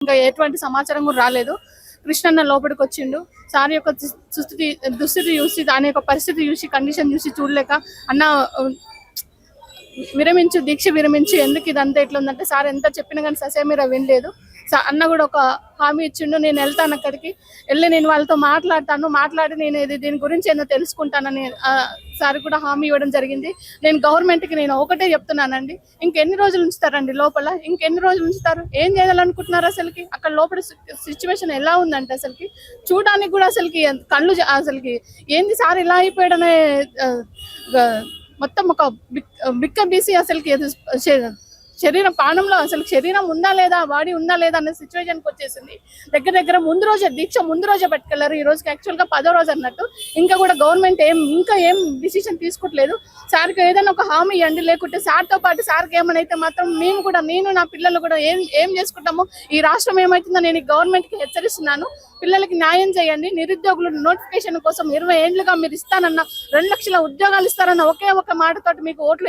ఇంకా ఎటువంటి సమాచారం కూడా రాలేదు. కృష్ణన్న లోపలికి వచ్చిండు. సార్ యొక్క దుస్థితి చూసి, దాని యొక్క పరిస్థితి చూసి, కండిషన్ చూసి చూడలేక అన్న విరమించు, దీక్ష విరమించు, ఎందుకు ఇదంతా ఎట్లా ఉందంటే సార్ ఎంత చెప్పినా కానీ ససేమిరా వినలేదు. అన్న కూడా ఒక హామీ ఇచ్చిండు, నేను వెళ్తాను అక్కడికి వెళ్ళి నేను వాళ్ళతో మాట్లాడి నేను దీని గురించి ఏదో తెలుసుకుంటానని సార్ కూడా హామీ ఇవ్వడం జరిగింది. నేను గవర్నమెంట్కి నేను ఒకటే చెప్తున్నానండి, ఇంకెన్ని రోజులు ఉంచుతారండి లోపల, ఇంకెన్ని రోజులు ఉంచుతారు, ఏం చేయాలనుకుంటున్నారు అసలుకి? అక్కడ లోపల సిచ్యువేషన్ ఎలా ఉందంటే అసలుకి చూడడానికి కూడా అసలుకి కళ్ళు అసలుకి ఏంది సార్ ఇలా అయిపోయాడనే మొత్తం ఒక బిక్క బీసీ అసలుకి శరీరం ప్రాణంలో అసలు శరీరం ఉందా లేదా, బాడీ ఉందా లేదా అనే సిచ్యువేషన్కి వచ్చేసింది. దగ్గర ముందు రోజే దీక్ష పట్టుకెళ్లారు. ఈ రోజుకి యాక్చువల్గా 10వ రోజు అన్నట్టు. ఇంకా కూడా గవర్నమెంట్ ఇంకా ఏం డిసిషన్ తీసుకోవట్లేదు. సార్కి ఏదైనా ఒక హామీ ఇవ్వండి, లేకుంటే సార్తో పాటు సార్కి ఏమైనా అయితే మాత్రం మేము కూడా, నేను నా పిల్లలు కూడా ఏం చేసుకుంటాము, ఈ రాష్ట్రం ఏమవుతుందో నేను గవర్నమెంట్కి హెచ్చరిస్తున్నాను. పిల్లలకి న్యాయం చేయండి. నిరుద్యోగులు నోటిఫికేషన్ కోసం 20 ఏళ్లుగా మీరు ఇస్తానన్న 2 లక్షల ఉద్యోగాలు ఇస్తారన్న ఒకే ఒక మాటతోటి మీకు ఓట్లు